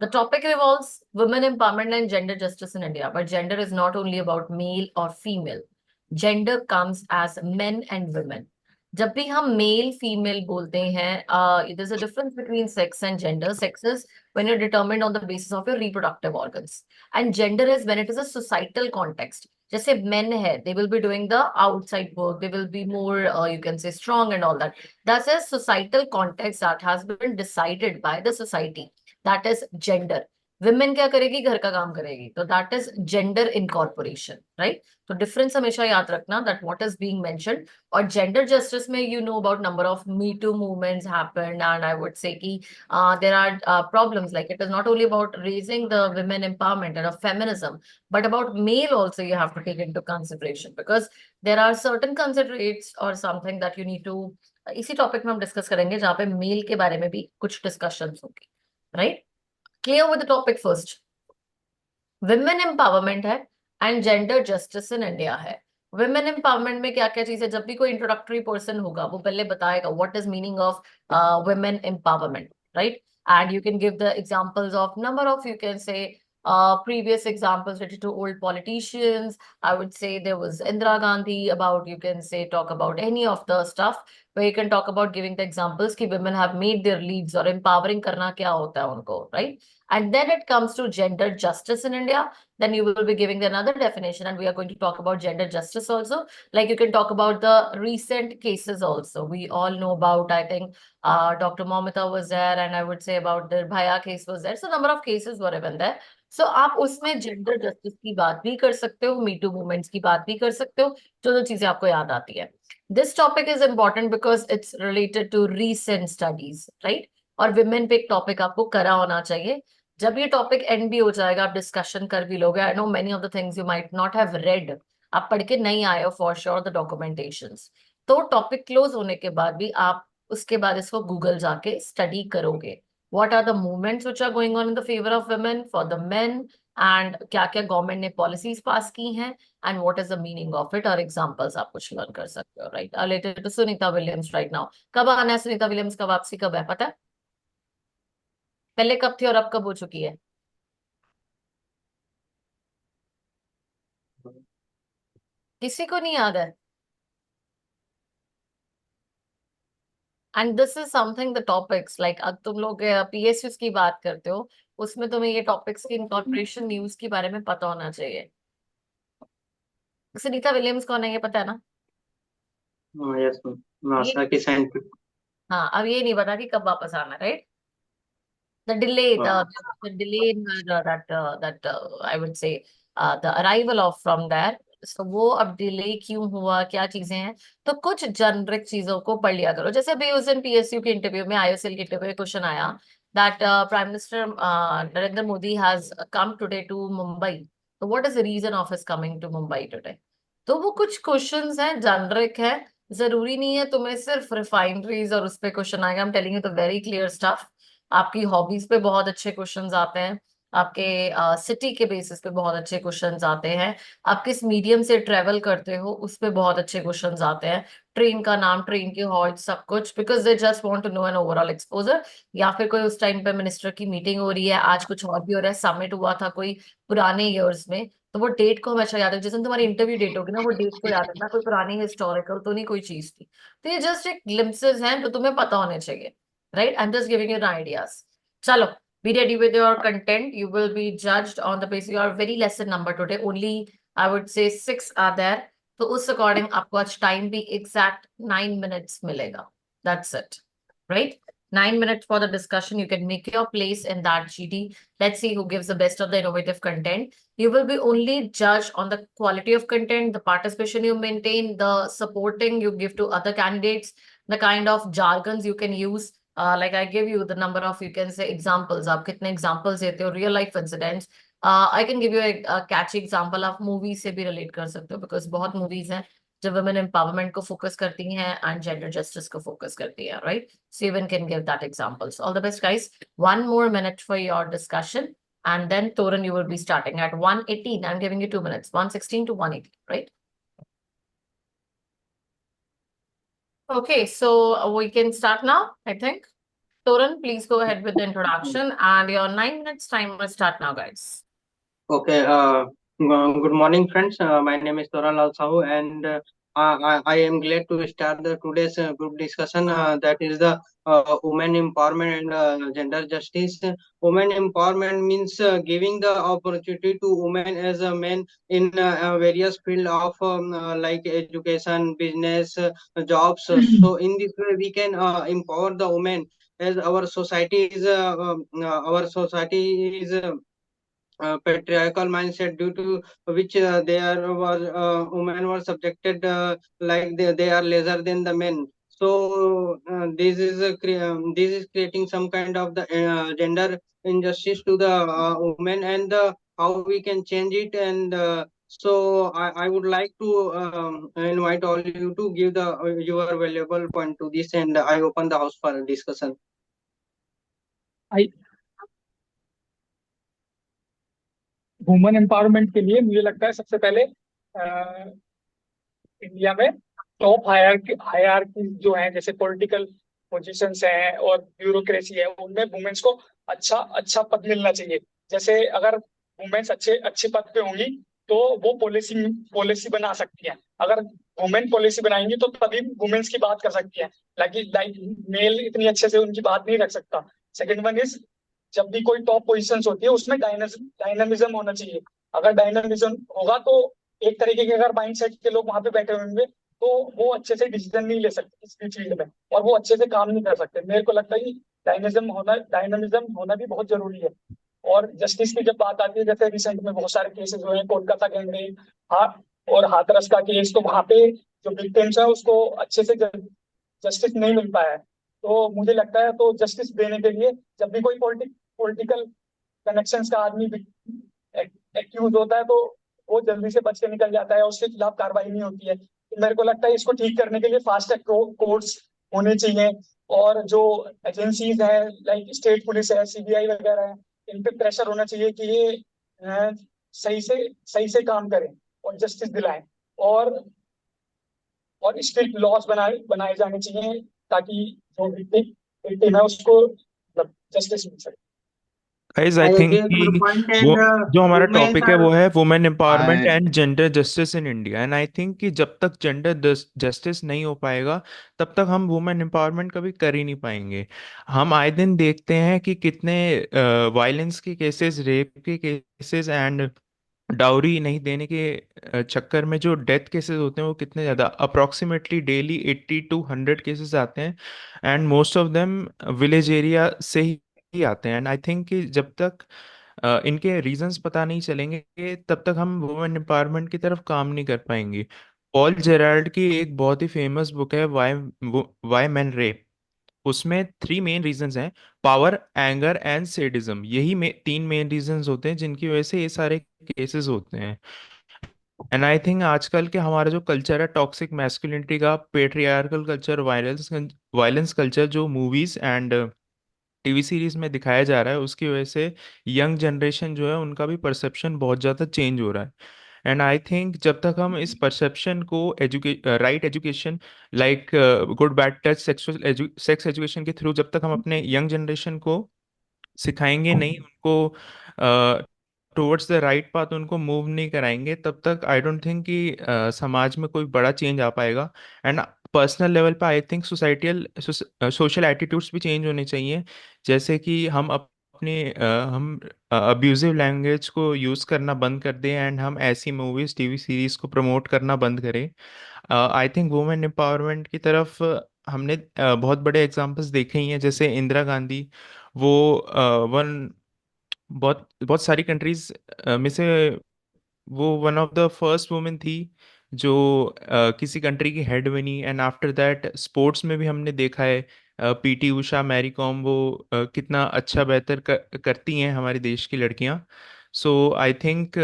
The topic revolves women empowerment and gender justice in India. But gender is not only about male or female. Gender comes as men and women. जब भी हम male female बोलते हैं, there's a difference between sex and gender. Sex is when you're determined on the basis of your reproductive organs, and gender is when it is a societal context. जैसे men है, they will be doing the outside work, they will be more, you can say, strong and all that. That's a societal context that has been decided by the society. That is gender. Women क्या करेगी, घर का काम करेगी, तो that is gender incorporation, right? तो difference हमेशा याद रखना that what is being mentioned. और gender justice में you know about number of Me Too movements happened, and I would say कि there are problems, like it is not only about raising the women empowerment and of feminism, but about male also you have to take into consideration, because there are certain considerates or something that you need to इसी topic में हम discuss करेंगे जहाँ पे mail के बारे में भी कुछ डिस्कशंस होंगे, right? Clear with the topic first. Women empowerment है and gender justice in India है. विमेन एम्पावरमेंट में क्या क्या चीजें, जब भी कोई इंट्रोडक्टरी पर्सन होगा वो पहले बताएगा what is meaning of women empowerment, right? And you can give the examples of number of, you can say, previous examples related to old politicians. I would say there was Indira Gandhi, about, you can say, talk about any of the stuff where you can talk about giving the examples कि women have made their leads और empowering करना क्या होता है उनको, right? And then it comes to gender justice in India. Then you will be giving another definition, and we are going to talk about gender justice also. Like you can talk about the recent cases also. We all know about, I think, Dr. Momita was there, and I would say about the Bhaya case was there. So number of cases were even there. So आप उसमें gender justice की बात भी कर सकते हो, Me Too movements की बात भी कर सकते हो, जो चीजें आपको याद आती है. This topic is important because it's related to recent studies, right? और women पे एक टॉपिक आपको करा होना चाहिए. जब ये टॉपिक एंड भी हो जाएगा, आप डिस्कशन कर भी लोगे. I know many of the things you might not have read, आप पढ़ के नहीं आए हो फॉर श्योर द डॉक्यूमेंटेशंस. तो टॉपिक क्लोज होने के बाद भी आप उसके बाद इसको गूगल जाके स्टडी करोगे. What are the movements which are going on in the favour of women for the men, and क्या क्या गवर्नमेंट ने पॉलिसीज पास की हैं, and what is the meaning of it, और एग्जांपल्स आप कुछ लर्न कर सकते हो, right? Related to Sunita Williams right now. कब आना है सुनीता विलियम्स का, वापसी कब है पता है? पहले कब थी और अब कब हो चुकी है? किसी को नहीं याद है? And this is something the topics, like अब तुम लोग पीएसयू की बात करते हो, उसमें तुम्हें ये टॉपिक्स की इनकॉर्पोरेशन न्यूज के बारे में पता होना चाहिए. सुनीता विलियम्स कौन है ये पता है ना? यस मैम, ये नासा की साइंटिस्ट. हाँ, अब ये नहीं पता कि कब वापस आना, right? The delay, the delay in I would say the arrival of from there. So वो अब डिले क्यों हुआ, क्या चीजें हैं, तो कुछ जनरिक चीजों को पढ़ लिया करो. जैसे अभी उस दिन पीएसयू के इंटरव्यू में, आईओसीएल के इंटरव्यू में क्वेश्चन आया that prime minister Narendra Modi has come today to Mumbai, तो what is the reason of his coming to Mumbai today. तो वो कुछ क्वेश्चंस हैं, जनरिक है. जरूरी नहीं है तुम्हें सिर्फ रिफाइनरीज और उस पे क्वेश्चन आएगा. I am telling you the very clear stuff. आपकी हॉबीज पे बहुत अच्छे क्वेश्चंस आते हैं, आपके सिटी के बेसिस पे बहुत अच्छे क्वेश्चंस आते हैं, आप किस मीडियम से ट्रेवल करते हो उस पे बहुत अच्छे क्वेश्चंस आते हैं, ट्रेन का नाम, ट्रेन की हॉल्ट, सब कुछ, because they just want to know an overall exposure. या फिर कोई उस टाइम पे मिनिस्टर की मीटिंग हो रही है, आज कुछ और भी हो रहा है, समिट हुआ था कोई पुराने ईयर्स में, तो वो डेट को हमेशा याद है. जिस दिन तुम्हारी इंटरव्यू डेट होगी ना, वो डेट को याद रखना. कोई पुरानी हिस्टोरिकल तो नहीं कोई चीज थी. तो ये जस्ट एक ग्लिम्पसेस हैं जो तुम्हें पता होने चाहिए, right? I'm just giving you the ideas. Chalo, be ready with your content. You will be judged on the basis of your very lesson number today. Only, I would say, 6 are there. तो उस according आपको आज time भी exact 9 minutes मिलेगा. That's it, right? 9 minutes for the discussion. You can make your place in that GD. Let's see who gives the best of the innovative content. You will be only judged on the quality of content, the participation you maintain, the supporting you give to other candidates, the kind of jargons you can use. Like I give you the number of, you can say, examples. आप कितने examples देते हो, real life incidents. I can give you a catchy example. आप movies से भी relate कर सकते हो, because बहुत movies हैं जो women empowerment को focus करती हैं and gender justice को focus करती हैं, right? So even can give that examples. All the best, guys. 1 more minute for your discussion, and then Toran, you will be starting at 1:18. I'm giving you 2 minutes, 1:16 to 1:18, right? Okay, so we can start now, I think. Toran, please go ahead with the introduction, and your 9 minutes time will start now, guys. Okay. Good morning, friends. My name is Toran Lal Sahu, and I am glad to start the today's group discussion. That is the women empowerment and gender justice. Women empowerment means giving the opportunity to women as a men in various field of like education, business, jobs. So in this way, we can empower the women as our society is patriarchal mindset due to which women were subjected like they are lesser than the men. So this is creating some kind of the gender injustice to the women, and how we can change it. And so I would like to invite all you to give the your valuable point to this, and I open the house for discussion. I women empowerment के लिए मुझे लगता है सबसे पहले India में top hierarchy जो है, जैसे पॉलिटिकल पोजीशंस हैं और ब्यूरोक्रेसी है, उनमें वुमेन्स को अच्छा अच्छा पद मिलना चाहिए। जैसे अगर वुमेन्स अच्छे अच्छे पद पे होंगी तो वो पॉलिसी पॉलिसी बना सकती हैं। अगर वुमेन पॉलिसी बनाएंगी तो तभी वुमेन्स की बात कर सकती हैं, लाइक मेल इतनी अच्छे से उनकी बात नहीं रख सकता। सेकंड वन इज, जब भी कोई टॉप पोजीशंस होती है उसमें डायनामिज्म होना चाहिए। अगर डायनामिज्म होगा तो एक तरीके के अगर माइंडसेट के लोग वहां पे बैठे होंगे तो वो अच्छे से डिसीजन नहीं ले सकते किसी भी फील्ड में, और वो अच्छे से काम नहीं कर सकते। मेरे को लगता है कि डायनामिज्म होना भी बहुत जरूरी है। और जस्टिस की जब बात आती है, जैसे रिसेंट में बहुत सारे केसेस हुए हैं, कोलकाता गैंगरेप, हाँ, और हाथरस का केस, तो वहां पे जो विक्टिम्स है उसको अच्छे से जस्टिस नहीं मिल पाया है। तो मुझे लगता है तो जस्टिस देने के लिए जब भी कोई पॉलिटिकल कनेक्शंस का आदमी एक्यूज होता है तो वो जल्दी से बच के निकल जाता है, उसके खिलाफ कार्रवाई नहीं होती है। तो मेरे को लगता है इसको ठीक करने के लिए फास्ट ट्रैक कोर्ट्स होने चाहिए, और जो एजेंसीज हैं लाइक स्टेट पुलिस है, सीबीआई वगैरह है, इन पे प्रेशर होना चाहिए कि ये अ, सही से काम करें और जस्टिस दिलाएं। और स्ट्रिक्ट लॉज बनाए जाने चाहिए ताकि जो विक्टिम है उसको जस्टिस मिल सके। Guys I I think agree with your कि point, वो and जो हमारा women टॉपिक है are वो है women empowerment I and gender justice in India. And I think कि जब तक जेंडर जस्टिस नहीं हो पाएगा तब तक हम वुमेन एम्पावरमेंट कभी कर ही नहीं पाएंगे। हम आए दिन देखते हैं कि कितने वायलेंस के केसेस, रेप के केसेस एंड डाउरी नहीं देने के चक्कर में जो डेथ केसेस होते हैं वो कितने ज़्यादा, अप्रॉक्सीमेटली डेली 80 to 100 केसेस आते हैं, and most of them village area से ही आते हैं। एंड आई थिंक कि जब तक इनके रीजंस पता नहीं चलेंगे तब तक हम वुमेन एम्पावरमेंट की तरफ काम नहीं कर पाएंगे। पॉल जेराल्ड की एक बहुत ही फेमस बुक है, वाई मैन रेप। उसमें 3 मेन रीजंस हैं: पावर, एंगर एंड सेडिज्म। यही 3 मेन रीजंस होते हैं जिनकी वजह से ये सारे केसेस होते हैं। एंड आई थिंक आजकल के हमारा जो कल्चर है टॉक्सिक मैस्कुलिनिटी का, patriarchal culture, violence violence culture, जो मूवीज एंड टीवी सीरीज में दिखाया जा रहा है, उसकी वजह से यंग जनरेशन जो है उनका भी परसेप्शन बहुत ज़्यादा चेंज हो रहा है। एंड आई थिंक जब तक हम इस परसेप्शन को right education, like good bad touch sex education के थ्रू, जब तक हम अपने यंग जनरेशन को सिखाएंगे नहीं, उनको टुवर्ड्स द राइट पाथ उनको मूव नहीं कराएंगे, तब तक आई डोंट थिंक कि समाज में कोई बड़ा चेंज आ पाएगा। एंड पर्सनल लेवल पे आई थिंक सोशल एटीट्यूड्स भी चेंज होने चाहिए। जैसे कि हम अब्यूजिव लैंग्वेज को यूज़ करना बंद कर दें, एंड हम ऐसी मूवीज़ टीवी सीरीज़ को प्रमोट करना बंद करें। आई थिंक वुमेन एम्पावरमेंट की तरफ हमने बहुत बड़े एग्जांपल्स देखे ही हैं, जैसे इंदिरा गांधी। वो वन बहुत बहुत सारी कंट्रीज में से वो one of the first women थी जो किसी कंट्री की हेड बनी। एंड आफ्टर दैट स्पोर्ट्स में भी हमने देखा है, पीटी उषा, मैरी कॉम, वो कितना अच्छा बेहतर करती हैं हमारे देश की लड़कियां। सो आई थिंक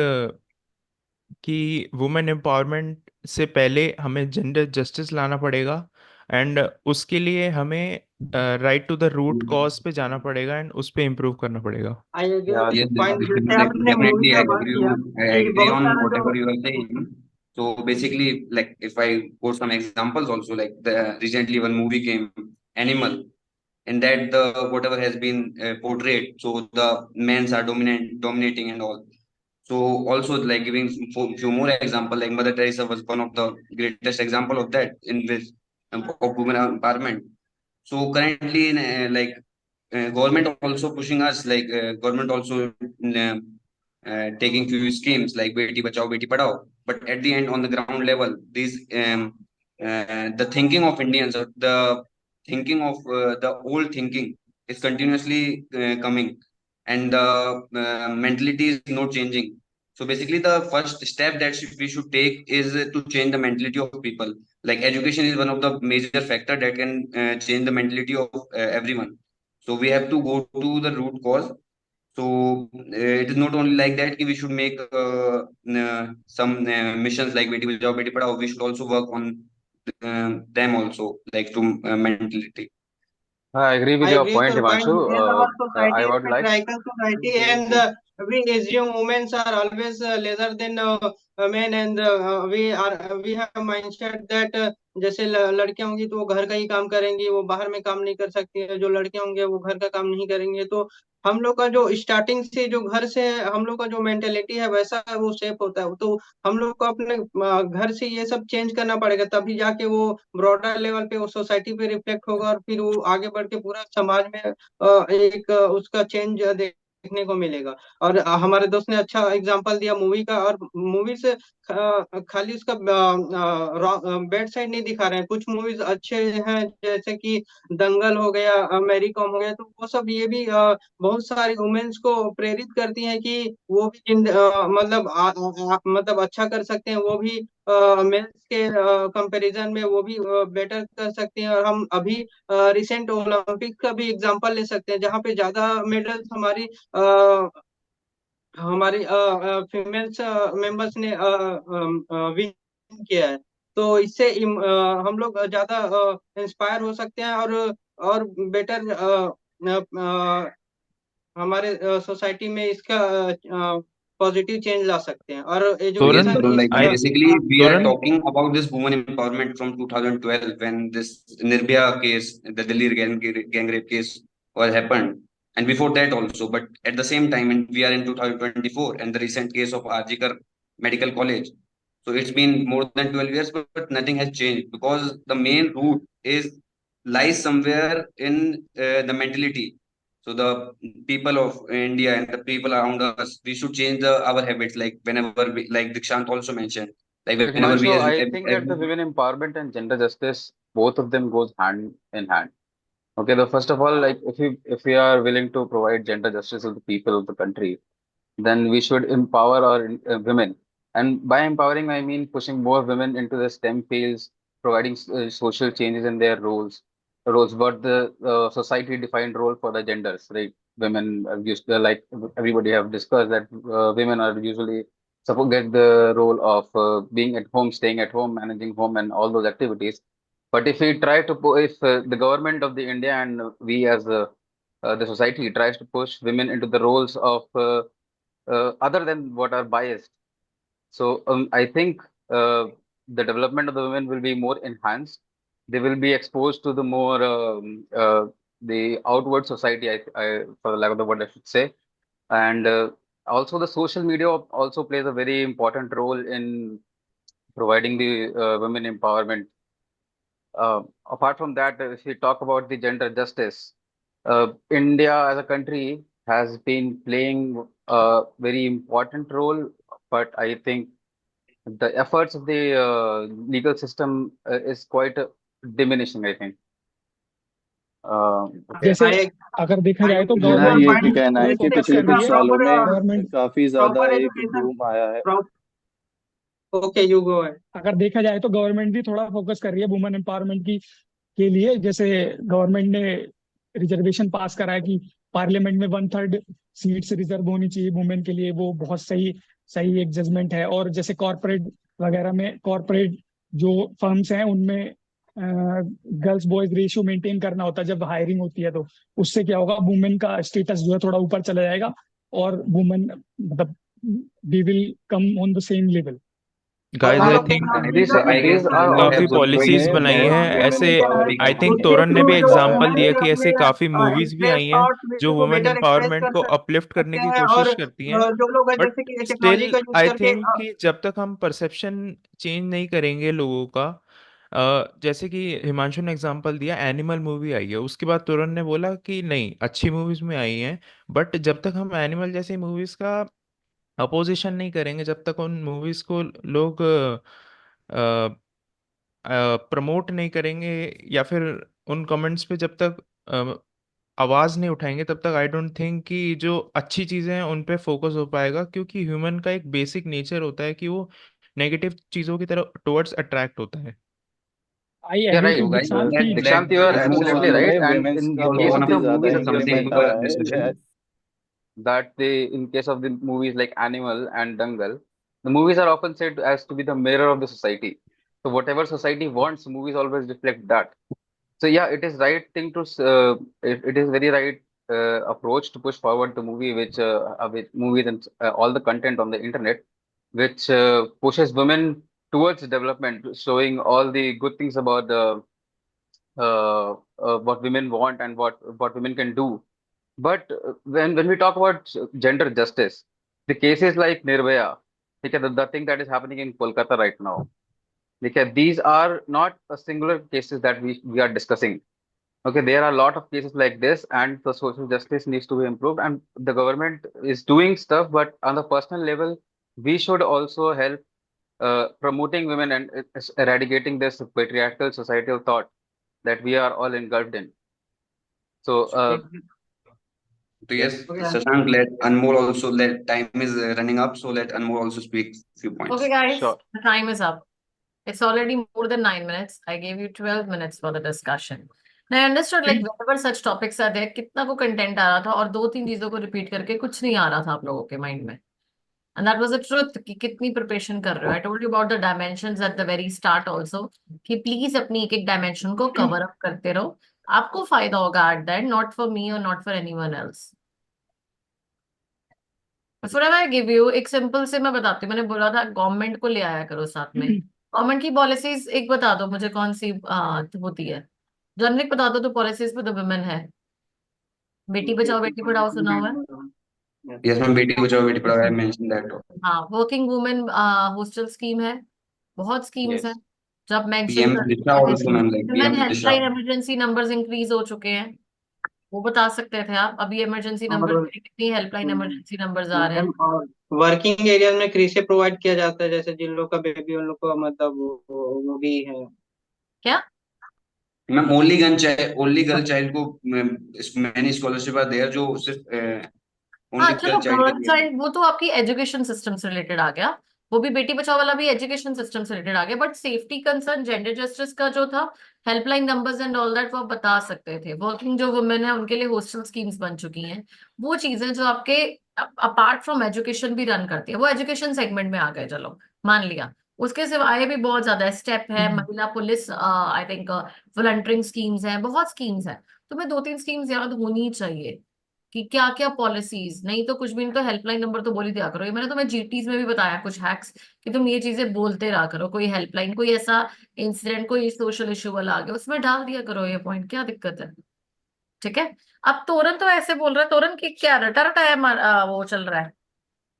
कि वुमेन एम्पावरमेंट से पहले हमें जेंडर जस्टिस लाना पड़ेगा, एंड उसके लिए हमें right to the root cause पे जाना पड़ेगा एंड उस पे इम्प्रूव करना पड़ेगा। I agree yeah, with yes, your point. जैसे आपने मूवी definitely का I बात agree. किया I कि agree बहुत on सारा जो whatever you are saying. So basically, like if I quote some examples also, like the recently one movie came, Animal. in that the whatever has been portrayed, so the men's are dominating and all. So also like giving few more example, like Mother Teresa was one of the greatest example of that in this of women empowerment. So currently in, government also pushing us, government also taking few schemes like Beti Bachao Beti Padhao, but at the end on the ground level these the thinking of Indians, or the thinking of the old thinking is continuously coming, and the mentality is not changing. So basically the first step that we should take is to change the mentality of people. Like education is one of the major factor that can change the mentality of everyone. So we have to go to the root cause. So it is not only like that we should make some missions like Beti Bachao Beti Padhao. We should also work on them also, like to mentality. I agree with I your agree with point, your point. Himanshu. In our I society is would like patriarchal society, and we assume women are always lesser than men, and we have mindset that जैसे लड़कियां होंगी तो वो घर का ही काम करेंगी, वो बाहर में काम नहीं कर सकती है। जो लड़के होंगे वो घर का काम नहीं करेंगे। तो हम लोग का जो स्टार्टिंग से जो घर से हम लोग का जो मेंटेलिटी है वैसा वो शेप होता है। तो हम लोग को अपने घर से ये सब चेंज करना पड़ेगा, तभी जाके वो ब्रॉडर लेवल पे वो सोसाइटी पे रिफ्लेक्ट होगा, और फिर वो आगे बढ़ के पूरा समाज में एक उसका चेंज देखने को मिलेगा। और हमारे दोस्त ने अच्छा एग्जांपल दिया मूवी का, और मूवी से खाली उसका बैड साइड नहीं दिखा रहे हैं। कुछ मूवीज अच्छे हैं जैसे कि दंगल हो गया, मैरी कॉम हो गया, तो वो सब ये भी बहुत सारी वुमेन्स को प्रेरित करती हैं कि वो भी मतलब अच्छा कर सकते हैं, वो भी मेंस के कंपैरिजन में वो भी बेटर कर सकते हैं। और हम अभी रिसेंट ओलंपिक का भी एग्जांपल ले सकते हैं, जहाँ पे ज्यादा मेडल्स हमारी फीमेल्स मेंबर्स ने विन किया है। तो इससे हम लोग ज्यादा इंस्पायर हो सकते हैं, और बेटर हमारे सोसाइटी में इसका पॉजिटिव चेंज ला सकते हैं। और So yes, education so is like I basically we are Turan, talking about this women empowerment from 2012 when this Nirbhaya case, the Delhi gang rape case was happened, and before that also. But at the same time, and we are in 2024, and the recent case of RG Kar Medical College. So it's been more than 12 years, but nothing has changed because the main root is lies somewhere in the mentality. So the people of India and the people around us, we should change our habits. Like whenever we, like Dikshant also mentioned, like But whenever we Himanshu, as I think that the women empowerment and gender justice, both of them goes hand in hand. Okay, the first of all, like if we are willing to provide gender justice to the people of the country, then we should empower our women. And by empowering, I mean pushing more women into the STEM fields, providing social changes in their roles, but the society defined role for the genders, right? Women are used to, like everybody have discussed that women are usually supposed get the role of being at home, staying at home, managing home, and all those activities. But if we try to, if the government of the India and we as the society tries to push women into the roles of other than what are biased. So I think the development of the women will be more enhanced. They will be exposed to the more the outward society, for the lack of the word I should say, and also the social media also plays a very important role in providing the women empowerment. Apart from that, if we talk about the gender justice, India as a country has been playing a very important role, but I think the efforts of the legal system is quite diminishing, I think. Okay. जैसे अगर देखा जाए तो मेरा government ये भी भी कहना है कि फोकस पिछले कर रही कुछ है सालों में गवर्नमेंट। काफी ज्यादा प्रॉपर एक एजुकेशन बूम आया है। ओके यू गो है। अगर देखा जाए तो गवर्नमेंट भी थोड़ा फोकस कर रही है वुमेन एम्पावरमेंट की के लिए। जैसे गवर्नमेंट ने रिजर्वेशन पास करा है कि पार्लियामेंट में 1/3 सीट्स रिजर्व होनी चाहिए वुमेन के लिए, वो बहुत सही सही एक जजमेंट है। और जैसे कॉर्पोरेट वगैरह में, कॉर्पोरेट जो फर्म्स हैं उनमें गर्ल्स बॉयज रेशियो मेंटेन करना होता है जब हायरिंग होती है, तो उससे क्या होगा, वुमेन का स्टेटस जो है थोड़ा ऊपर चला जाएगा और वुमेन मतलब we will come on the same level. Guys all I of them think are These I guess these are I all काफी have one point policies going बनाई that हैं more women ऐसे। इंडिया है, speak I on. Think उसके तोरन ने through भी जो एग्जांपल वुमेन दिया से कि अपने ऐसे काफी मूवीज भी इंटरेस्ट आई हैं थॉट्स जो को वुमेन बेटर एक्सप्रेस एम्पावरमेंट कर को अपलिफ्ट करने सकते की हैं, और कोशिश करती हैं। जो लोग बट जैसे कि टेक्नोलॉजी स्टिल का यूज आई करके थिंक कि जब तक हम परसेप्शन चेंज नहीं करेंगे लोगों का, जैसे कि हिमांशु ने एग्जांपल दिया, एनिमल मूवी आई है, उसके बाद तुरंत ने बोला कि नहीं अच्छी मूवीज में आई हैं, बट जब तक हम एनिमल जैसी मूवीज का अपोजिशन नहीं करेंगे, जब तक उन मूवीज को लोग प्रमोट नहीं करेंगे या फिर उन कमेंट्स पे जब तक आवाज नहीं उठाएंगे, तब तक आई डोंट थिंक कि जो अच्छी चीजें हैं उन पे फोकस हो पाएगा, क्योंकि ह्यूमन का एक बेसिक नेचर होता है कि वो नेगेटिव चीजों की तरफ टुवर्ड्स अट्रैक्ट होता है। I Yeah, agree right. To So guys, दीक्षांत कि Dikshant, you let are Anmol absolutely also right. भाई And women's in का case want of बहुत the ही to ज्यादा movies say of the something engagement to uh people the रहा है। discussion. that they, in case of the movies like Animal and Dangal, the movies are often said as to be the mirror of the society. So whatever society wants, movies always reflect that. So yeah, it is right thing to it is very right approach to push forward the movie with movies and all the content on the internet which pushes women towards development, showing all the good things about the what women want and what women can do. But when we talk about gender justice, the cases like Nirbhaya, okay, the thing that is happening in Kolkata right now, okay, these are not a singular cases that we are discussing. Okay, there are a lot of cases like this, and the social justice needs to be improved, and the government is doing stuff, but on the personal level, we should also help promoting women and eradicating this patriarchal societal thought that we are all engulfed in. So, So yeah, yes, okay. Shashank, let Anmol also, let time is running up, so let Anmol also speak few Okay, points. guys, sure. the time is up. It's already more than 9 minutes. I gave you 12 minutes for the discussion. Now, I understood like whenever such topics are there, कितना को content आ रहा था और दो तीन चीजों को repeat करके कुछ नहीं आ रहा था आप लोगों के mind में. And that was the truth कि कितनी preparation कर रहे हो. I told you about the dimensions at the very start also कि please अपनी एक एक dimension को cover up करते रहो. आपको फायदा होगा at the end, not for me or not for anyone else. Whatever I give you, एक सिंपल से मैं बताती हूँ. मैंने बोला था गवर्नमेंट को ले आया करो साथ में. गवर्नमेंट की पॉलिसीज एक बता दो मुझे कौन सी होती है. जनरिक बता दो तो पॉलिसीज पे तो वुमेन है. बेटी बचाओ बेटी पढ़ाओ सुना हुआ है. Yes, ma'am, Beti Bachao Beti Padhao, I mentioned that. हाँ, वर्किंग वुमेन हॉस्टल स्कीम है. बहुत स्कीम्स हैं Yes. जब मेंशन PM कर Disha also, ma'am, like women PM Disha. Helpline emergency numbers increase हो चुके हैं. वो बता सकते थे आप. अभी इमरजेंसी नंबर और कितनी हेल्पलाइन इमरजेंसी नंबर्स आ रहे हैं. और वर्किंग एरिया में क्रीसे प्रोवाइड किया जाता है, जैसे जिन लोग का बेबी उन लोग को मतलब वो भी है. क्या मैम ओनली गर्ल चाइल्ड को मैनी स्कॉलरशिप आर देयर जो सिर्फ हाँ ओनली चलो गर्ल चाइल्ड के गर्ल लिए. चाइल्ड वो तो आपकी एजुकेशन सिस्टम से रिलेटेड आ गया. वो भी बेटी बचाओ वाला भी एजुकेशन सिस्टम से रिलेटेड आ गया. But safety concern gender justice का जो था helpline numbers and all that वो आप बता सकते थे. वर्किंग जो वुमेन है उनके लिए हॉस्टल स्कीम्स बन चुकी हैं. वो चीजें जो आपके अपार्ट फ्रॉम एजुकेशन भी रन करती है वो एजुकेशन सेगमेंट में आ गए. चलो मान लिया. उसके सिवाय भी बहुत ज्यादा स्टेप है. महिला police I think volunteering schemes हैं. बहुत स्कीम्स हैं. तुम्हें दो तीन स्कीम्स याद होनी चाहिए कि क्या क्या पॉलिसीज. नहीं तो कुछ भी नहीं तो हेल्पलाइन नंबर तो बोल ही दिया करो. ये मैंने तुम्हें जीटीज में भी बताया कुछ हैक्स कि तुम ये चीजें बोलते रहा करो. कोई हेल्पलाइन कोई ऐसा इंसिडेंट कोई सोशल इशू वाला आ गया उसमें डाल दिया करो ये पॉइंट. क्या दिक्कत है. ठीक है. अब तोरन तो ऐसे बोल रहा है. तोरन की क्या रटा रटा है वो चल रहा है.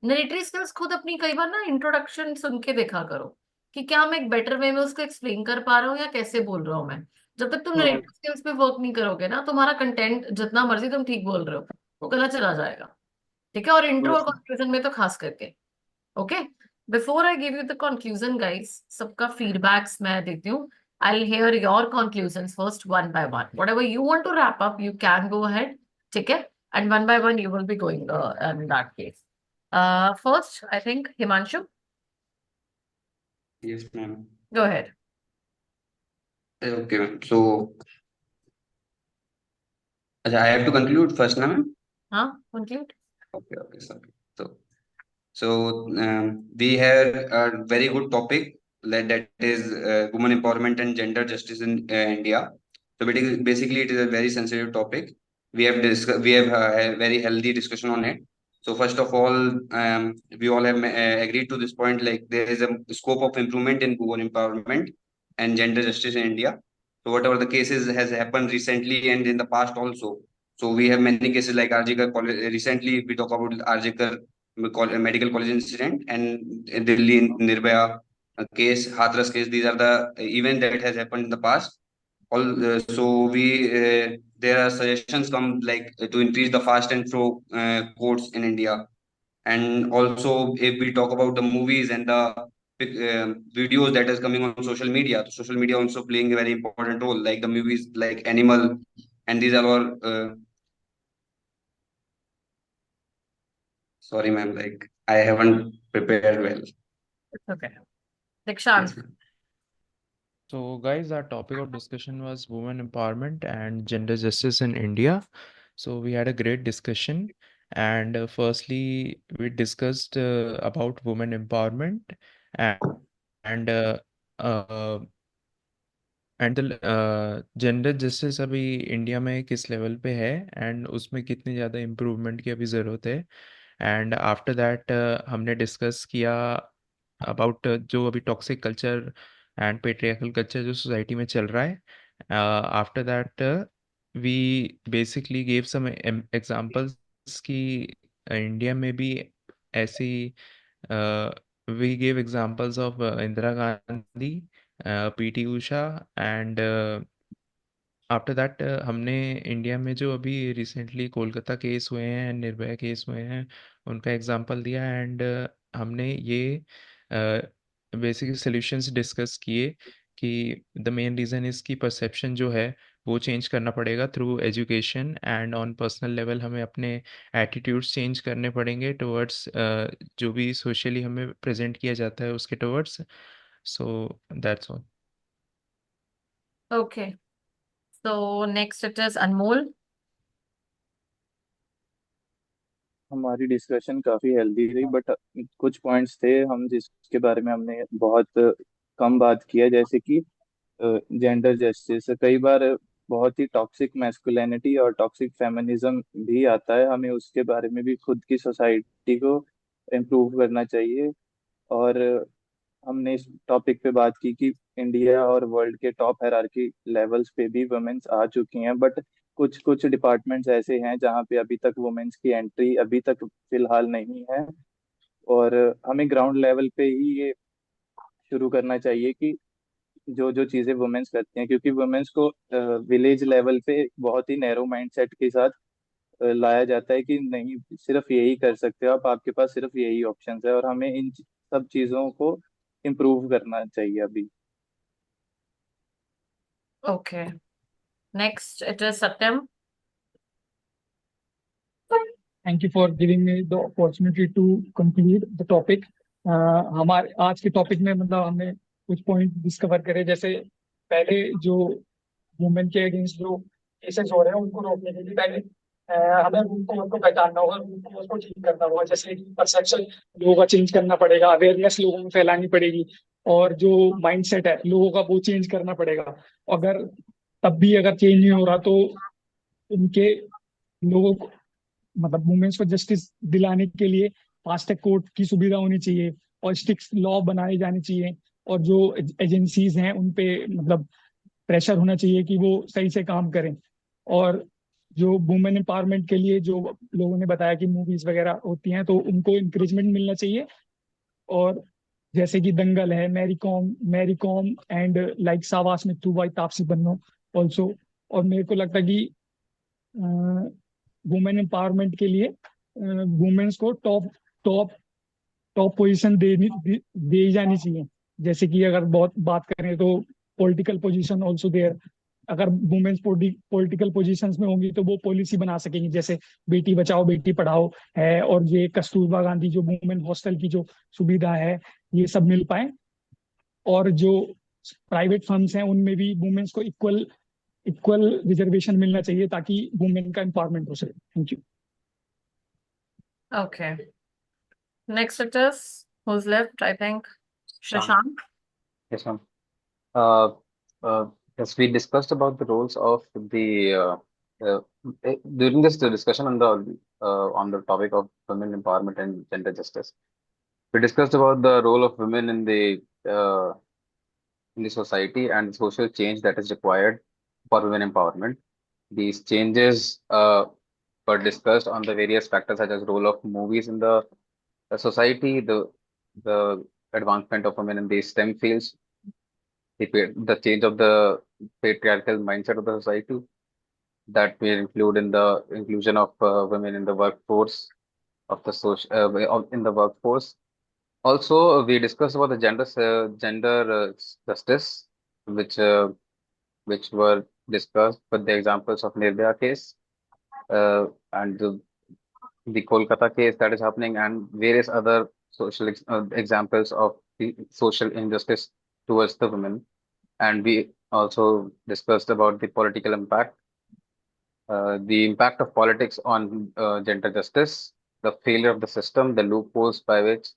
मिलिट्री स्किल्स खुद अपनी कई बार ना इंट्रोडक्शन सुन के देखा करो कि क्या मैं एक बेटर वे में उसको एक्सप्लेन कर पा रहा हूँ या कैसे बोल रहा हूँ मैं. जब तक तुम मिलिट्री स्किल्स पे वर्क नहीं करोगे ना तुम्हारा कंटेंट जितना मर्जी तुम ठीक बोल रहे हो वो गलत चला जाएगा. ठीक है. और इंट्रो और कंक्लूजन में तो खास करके. Okay. Before I give you the conclusion guys सबका फीडबैक्स मैं देती हूँ. I'll hear your conclusions first one by one. Whatever you want to wrap up, you can go ahead. ठीक है. And one by one you will be going in that case. First, I think Himanshu, Yes, ma'am. go ahead. Okay, ma'am. So, I have to conclude first, na, ma'am? Huh? Conclude. Okay, sorry. So we have a very good topic that is women empowerment and gender justice in India. So basically, it is a very sensitive topic. We have a very healthy discussion on it. So first of all, we all have agreed to this point, like there is a scope of improvement in women empowerment and gender justice in India. So whatever the cases has happened recently and in the past also. So we have many cases like RG Kar recently. We talk about RG Kar medical college incident and Delhi Nirbhaya case, Hathras case. These are the event that has happened in the past. So we there are suggestions come like to increase the fast and throw courts in India. And also if we talk about the movies and the videos that is coming on social media, so social media also playing a very important role, like the movies like Animal, and these are all sorry ma'am, like I haven't prepared well. It's okay. Dikshant. Yes, ma'am. So, guys, our topic of discussion was women empowerment and gender justice in India. So, we had a great discussion. And firstly, we discussed about women empowerment and gender justice अभी India में किस level पे है and उसमें कितनी ज़्यादा improvement की अभी ज़रूरत है. एंड आफ्टर दैट हमने डिस्कस किया अबाउट जो अभी toxic culture and patriarchal culture जो सोसाइटी में चल रहा है. After that we basically gave some examples कि इंडिया में भी ऐसी we gave examples of Indira Gandhi, PT Usha and after that हमने इंडिया में जो अभी रिसेंटली कोलकाता केस हुए हैं, निर्भया केस हुए हैं, उनका एग्जांपल दिया. एंड हमने ये बेसिक सॉल्यूशंस डिस्कस किए कि द मेन रीज़न इज़ की परसेप्शन जो है वो चेंज करना पड़ेगा through education and on personal level हमें अपने एटीट्यूड्स चेंज करने पड़ेंगे टुवर्ड्स जो भी सोशली हमें प्रेजेंट किया जाता है उसके towards. So that's all. Okay. So next it is Anmol. हमारी डिस्कशन काफी हेल्दी रही, बट कुछ पॉइंट्स थे हम जिसके बारे में हमने बहुत कम बात किया, जैसे कि जेंडर जस्टिस. कई बार बहुत ही टॉक्सिक मैस्कुलिनिटी और टॉक्सिक फेमिनिज्म भी आता है, हमें उसके बारे में भी खुद की सोसाइटी को इम्प्रूव करना चाहिए. और हमने इस टॉपिक पे बात की कि इंडिया और वर्ल्ड के टॉप हायरार्की लेवल्स पे भी वुमेन्स आ चुकी हैं, बट कुछ कुछ डिपार्टमेंट्स ऐसे हैं जहाँ पे अभी तक वुमेन्स की एंट्री अभी तक फिलहाल नहीं है. और हमें ग्राउंड लेवल पे ही ये शुरू करना चाहिए कि जो जो चीजें वुमेन्स करती हैं, क्योंकि वुमेन्स को विलेज लेवल पे बहुत ही नैरो माइंडसेट के साथ लाया जाता है कि नहीं सिर्फ यही कर सकते हो आप, आपके पास सिर्फ यही ऑप्शंस है, और हमें इन सब चीजों को इम्प्रूव करना चाहिए अभी. Okay. Next it is Satyam. Thank you for giving me the opportunity to complete the topic. हमारे आज के टॉपिक में मतलब हमने कुछ पॉइंट डिस्कवर करे, जैसे पहले जो वुमेन के अगेंस्ट जो केसेस हो रहे हैं उनको रोकने के लिए पहले हमें उनको पहचानना होगा, उसको ठीक करना होगा. जैसे परसेप्शन लोगों का चेंज करना पड़ेगा, अवेयरनेस लोगों में फैलानी पड़ेगी, और जो माइंडसेट है लोगों का वो चेंज करना पड़ेगा. अगर तब भी अगर चेंज नहीं हो रहा तो उनके लोगों को मतलब वुमेन्स को जस्टिस दिलाने के लिए फास्ट ट्रैक कोर्ट की सुविधा होनी चाहिए और स्ट्रिक्ट लॉ बनाए जाने चाहिए, और जो एजेंसीज हैं उन पे मतलब प्रेशर होना चाहिए कि वो सही से काम करें. और जो वुमेन एम्पावरमेंट के लिए जो लोगों ने बताया कि मूवीज वगैरह होती हैं तो उनको इंकरेजमेंट मिलना चाहिए. और जैसे कि दंगल है, मैरी कॉम एंड लाइक सावास मित्तू बाई तापसी पन्नू ऑल्सो. और मेरे को लगता है कि वुमेन एम्पावरमेंट के लिए वुमेन्स को टॉप पोजीशन दी जानी चाहिए. जैसे कि अगर बहुत बात करें तो पॉलिटिकल पोजीशन ऑल्सो देयर. अगर वुमेन्स पॉलिटिकल पोजीशंस में होंगी तो वो पॉलिसी बना सकेंगी, जैसे बेटी बचाओ बेटी पढ़ाओ है, और ये कस्तूरबा गांधी जो वुमेन हॉस्टल की जो सुविधा है ये सब मिल पाए. और जो प्राइवेट फर्म्स हैं उनमें भी वुमेन्स को इक्वल रिजर्वेशन मिलना चाहिए ताकि वुमेन का एम्पावरमेंट हो सके. Thank you. Okay. Next it is who's left? I think Shashank. Yes, ma'am. As we discussed about the roles of the uh, during this discussion on the topic of women empowerment and gender justice, we discussed about the role of women uh, in the society and social change that is required for women empowerment. These changes were discussed on the various factors such as role of movies in the society, the advancement of women in the STEM fields, the change of the patriarchal mindset of the society that will include in the inclusion of women in the workforce of the social in the workforce. Also, we discussed about the gender justice, which uh, which were discussed with the examples of Nirbhaya case and the Kolkata case that is happening, and various other examples of the social injustice towards the women. And we also discussed about the political impact, the impact of politics on gender justice, the failure of the system, the loopholes by which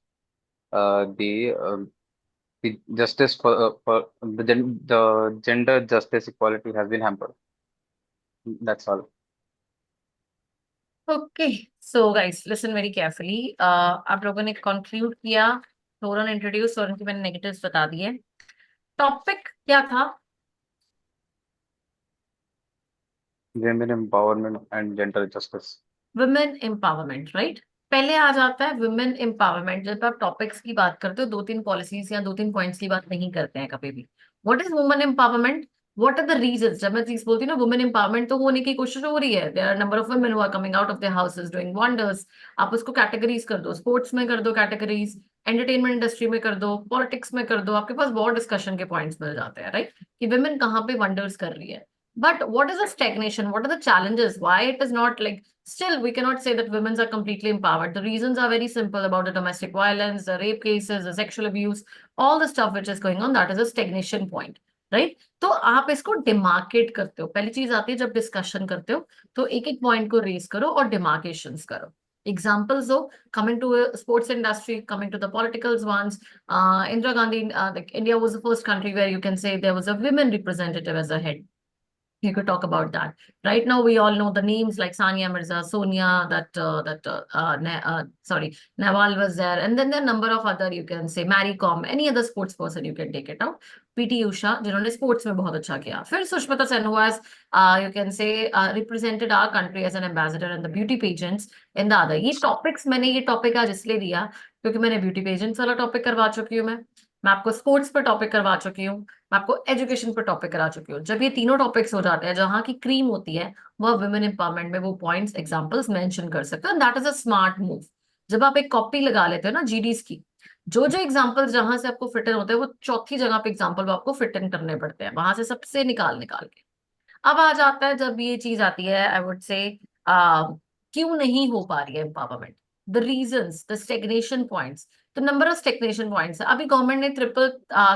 the justice for the gender justice equality has been hampered. That's all. Okay, so guys, listen very carefully. आप लोगों ने conclude किया, थोरन introduce और उनके मैंने negatives बता दिए. Topic क्या था? Women empowerment and gender justice. Women empowerment, right? पहले आ जाता है women empowerment. जब आप टॉपिक्स की बात करते हो, 2-3 पॉलिसीज या 2-3 पॉइंट्स की बात नहीं करते हैं कभी भी. What is women empowerment? What are the reasons? जब मैं चीज बोलती हूँ ना women empowerment, तो होने की कोशिश हो रही है. There are a number of women who are coming out of their houses doing wonders. आप उसको कैटेगरीज कर दो, स्पोर्ट्स में कर दो कैटेगरीज, एंटरटेनमेंट इंडस्ट्री में कर दो, पॉलिटिक्स में कर दो, आपके पास बहुत डिस्कशन के पॉइंट्स मिल जाते हैं, राइट? कि women कहाँ पे वंडर्स कर रही है. But what is the stagnation? What are the challenges? Why it is not like, still we cannot say that women are completely empowered. The reasons are very simple about the domestic violence, the rape cases, the sexual abuse, all the stuff which is going on, that is a stagnation point, right? तो आप इसको demarcate करते हो. पहली चीज आती है जब discussion करते हो, तो एक एक point को raise करो और demarcations करो. Examples though, coming to a sports industry, coming to the political ones, Indira Gandhi, like India was the first country where you can say there was a women representative as a head. You could talk about that. Right now, we all know the names like Sania Mirza, Sonia, Nawal was there. And then there are a number of other, you can say, Mary Kom, any other sports person, you can take it out. PT Usha, जिन्होंने sports में बहुत अच्छा किया. फिर Sushmita Sen, who has, you can say, represented our country as an ambassador in the beauty pageants in the other. ये topics, मैंने ये topic आज इसलिए दिया, क्योंकि मैंने beauty pageants वाला topic करवा चुकी हूँ मैं आपको स्पोर्ट्स पर टॉपिक करवा चुकी हूँ, मैं आपको एजुकेशन पर टॉपिक करा चुकी हूँ. जब ये तीनों टॉपिक्स हो जाते हैं, जहाँ की क्रीम होती है, वह वुमेन एम्पावरमेंट में वो पॉइंट्स एग्जांपल्स मेंशन कर सकते हो. That is a smart move. जब आप एक कॉपी लगा लेते हो ना जीडीज की, जो जो एग्जांपल्स जहां से आपको फिट इन होते हैं, वो चौथी जगह पे एग्जांपल आपको फिट इन करने पड़ते हैं, वहां से सबसे निकाल निकाल के. अब आ जाता है जब ये चीज आती है, आई वुड से क्यों नहीं हो पा रही है empowerment, the reasons, the stagnation points. तो नंबर ऑफ स्टेग्नेशन पॉइंट्स है. अभी गवर्नमेंट ने ट्रिपल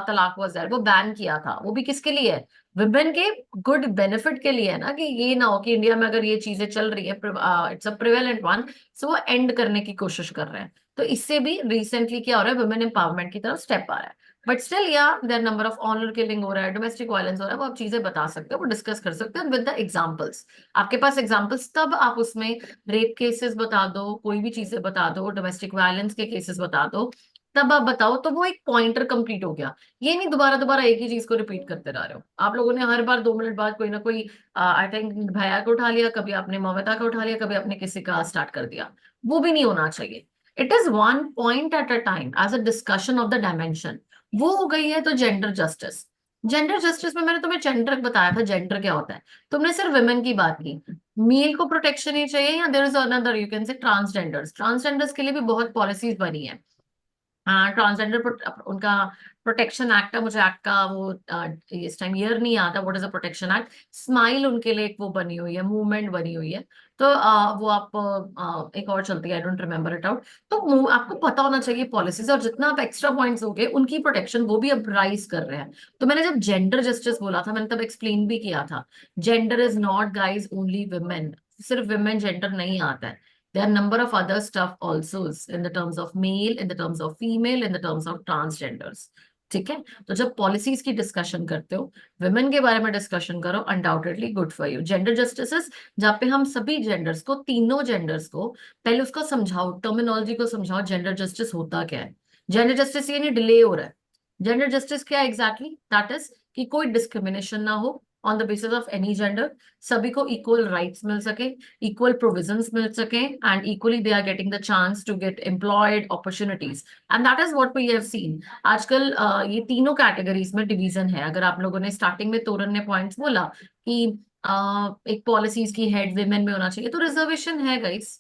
तलाक वाज देयर, वो बैन किया था. वो भी किसके लिए है? विमेन के गुड बेनिफिट के लिए है ना, कि ये ना हो कि इंडिया में अगर ये चीजें चल रही है, इट्स अ प्रिवेलेंट वन, सो वो एंड करने की कोशिश कर रहे हैं. तो इससे भी रिसेंटली क्या हो रहा है, वुमेन एम्पावरमेंट की तरफ स्टेप आ रहा है. बट स्टिल या there number of honour killing हो रहा है, डोमेस्टिक वायलेंस हो रहा है, वो आप चीजें बता सकते हो, वो डिस्कस कर सकते हो विद द एग्जांपल्स. आपके पास एग्जांपल्स, तब आप उसमें रेप केसेस बता दो, कोई भी चीजें बता दो, डोमेस्टिक वायलेंस के केसेस बता दो, तब आप बताओ, तो वो एक पॉइंटर कंप्लीट हो गया. ये नहीं दोबारा दोबारा एक ही चीज को रिपीट करते रह रहे हो. आप लोगों ने हर बार 2 मिनट बाद कोई ना कोई, आई थिंक भैया को उठा लिया, कभी आपने ममता का उठा लिया, कभी आपने किसी का स्टार्ट कर दिया. वो भी नहीं होना चाहिए. It is one point at a time as a discussion of the dimension. वो हो गई है. तो जेंडर जस्टिस, जेंडर जस्टिस में मैंने तुम्हें जेंडर बताया था, जेंडर क्या होता है. तुमने सिर्फ वुमेन की बात की. मेल को प्रोटेक्शन ही चाहिए, या there is another, you can say transgenders. Transgenders के लिए भी बहुत पॉलिसीज बनी है. ट्रांसजेंडर उनका प्रोटेक्शन एक्ट है, मुझे एक्ट का वो इस टाइम ईयर नहीं आता. What is a protection act? Smile उनके लिए एक वो बनी हुई है, मूवमेंट बनी हुई है. तो वो आप एक और चलती है, I don't remember it out. तो आपको पता होना चाहिए पॉलिसीज, और जितना आप एक्स्ट्रा पॉइंट्स हो गए उनकी प्रोटेक्शन वो भी अब राइज कर रहे हैं. तो मैंने जब जेंडर जस्टिस बोला था, मैंने तब एक्सप्लेन भी किया था, gender is not guys only women. सिर्फ वुमेन जेंडर नहीं आता है. There are number of other stuff also in the terms of male, in the terms of female, in the terms of transgenders. ठीक है। तो जब पॉलिसीज की discussion करते हो, विमेन के बारे में डिस्कशन करो, undoubtedly good for you. Gender justice जहाँ पे हम सभी जेंडर्स को, तीनों जेंडर्स को पहले उसको समझाओ, टर्मिनोलॉजी को समझाओ, जेंडर जस्टिस होता क्या है। जेंडर जस्टिस ये नहीं डिले हो रहा है। जेंडर जस्टिस क्या एग्जैक्टली, दैट इज कि कोई डिस्क्रिमिनेशन ना हो on the basis of any gender, सभी को इक्वल राइट्स मिल सके, इक्वल प्रोविजंस मिल सके, and equally they are getting the chance to get employed opportunities, and that is what we have seen. आजकल ये तीनों कैटेगरीज में डिवीजन है। अगर आप लोगों ने स्टार्टिंग में तोरन ने पॉइंट्स बोला कि एक पॉलिसीज की हेड विमेन में होना चाहिए, तो रिजर्वेशन है गाइस।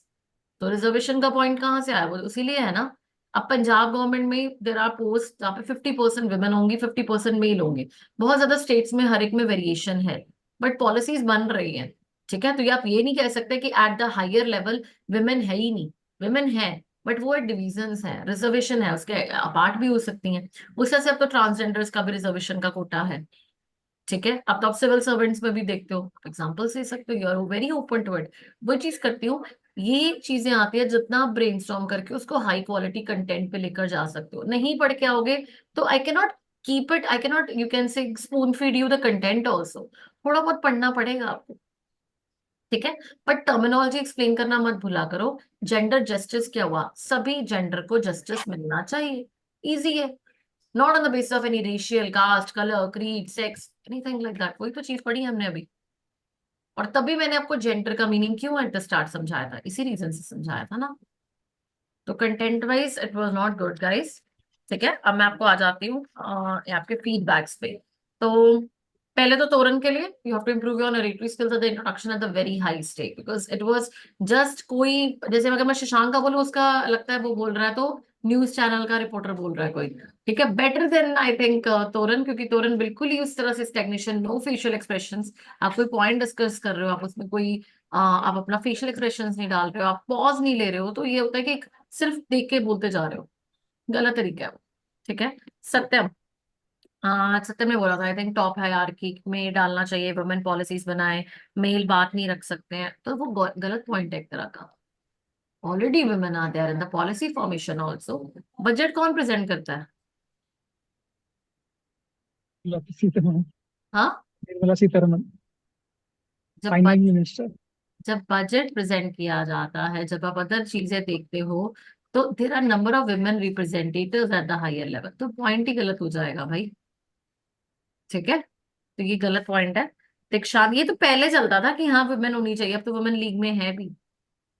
तो रिजर्वेशन का पॉइंट कहाँ से आया, वो इसीलिए है ना। अब पंजाब गवर्नमेंट में देर आर पोस्ट जहाँ पे 50% विमेन होंगी, 50% मेल होंगे। बहुत ज्यादा स्टेट्स में हर एक में वेरिएशन है, बट पॉलिसीज बन रही हैं। ठीक है, तो ये आप ये नहीं कह सकते कि at the higher level women है ही नहीं। विमेन है, बट वो डिविजन्स है, रिजर्वेशन है, उसके अपार्ट भी हो सकती हैं। उस तरह से अब तो ट्रांसजेंडर्स का भी रिजर्वेशन का कोटा है। ठीक है, अब तो आप सिविल सर्वेंट्स में भी देखते हो, एग्जाम्पल दे सकते हो, you are very open to it. वो चीज करती हूँ, ये चीजें आती है जितना आप ब्रेनस्टॉर्म करके उसको हाई क्वालिटी कंटेंट पे लेकर जा सकते हो। नहीं पढ़ के आओगे तो I can not keep it, I can not, you can से spoon feed you the content also. थोड़ा बहुत पढ़ना पड़ेगा आपको। ठीक है, बट टर्मिनोलॉजी एक्सप्लेन करना मत भूला करो। जेंडर जस्टिस क्या हुआ, सभी जेंडर को जस्टिस मिलना चाहिए, इजी है। Not on the basis of any racial, caste, colour, creed, sex, anything like that. वही तो चीज पढ़ी हमने अभी। और तभी मैंने आपको जेंडर का मीनिंग क्यों एट द स्टार्ट समझाया था, इसी रीजन से समझाया था ना। तो content wise it was not good guys. ठीक है, अब मैं आपको आ जाती हूँ आपके फीडबैक्स पे। तो पहले तो तोरन के लिए you have to improve your narratory skills at the introduction at the very high stake, because it was just कोई, जैसे अगर मैं शशांक का बोलूँ, उसका लगता है वो बोल रहा है तो न्यूज चैनल का रिपोर्टर बोल रहा है कोई। ठीक है, बेटर देन आई थिंक तोरन, क्योंकि तोरन बिल्कुल ही उस तरह से स्टेग्नेशन, नो फेशियल एक्सप्रेशंस। आप कोई पॉइंट डिस्कस कर रहे हो, आप उसमें कोई आप अपना फेशियल एक्सप्रेशंस नहीं डाल रहे हो, आप पॉज नहीं ले रहे हो, तो ये होता है कि सिर्फ देख के बोलते जा रहे हो। गलत तरीका है वो। ठीक है, सत्यम, सत्यम ने बोला था आई थिंक टॉप हायरार्की में डालना चाहिए, वुमेन पॉलिसीज बनाए, मेल बात नहीं रख सकते हैं, तो वो गलत पॉइंट है एक तरह का। Already women are there in the policy formation also. Budget कौन प्रेजेंट करता है? सीतारमण, हाँ, निर्मला सीतारमण, जब फाइनेंस मिनिस्टर। जब बजट प्रेजेंट किया जाता है, जब आप अदर चीजें देखते हो, तो there are number of women representatives at the higher level, तो पॉइंट ही गलत हो जाएगा भाई। ठीक है, तो ये गलत पॉइंट है। दीक्षांत, ये तो पहले चलता था कि हाँ वुमेन होनी चाहिए, अब तो वुमेन लीग में है भी।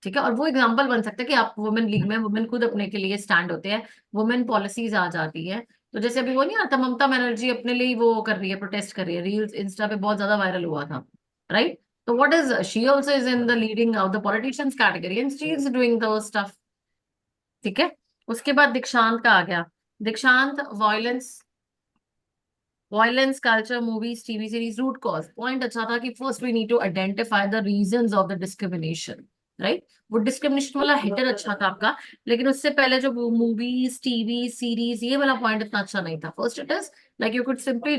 ठीक है, और वो एग्जांपल बन सकता है कि आप वुमेन लीग में, वुमेन खुद अपने के लिए स्टैंड होते हैं, वुमेन पॉलिसीज आ जाती है। तो जैसे अभी वो नहीं आता, ममता बनर्जी अपने लिए वो कर रही है, प्रोटेस्ट कर रही है, रील्स इंस्टा पे बहुत ज्यादा वायरल हुआ था, राइट? तो what is, she also is in the leading of the politicians category and she is doing the stuff. ठीक है, उसके बाद दीक्षांत का आ गया। Dikshant, violence culture, movies, TV series, root cause. Point अच्छा था कि first we need to identify the reasons of the discrimination, right? वो डिस्क्रिमिनेशन वाला हेडर अच्छा था आपका, लेकिन उससे पहले जो मूवीज, टीवी सीरीज, ये वाला पॉइंट इतना अच्छा नहीं था। First it is like you could simply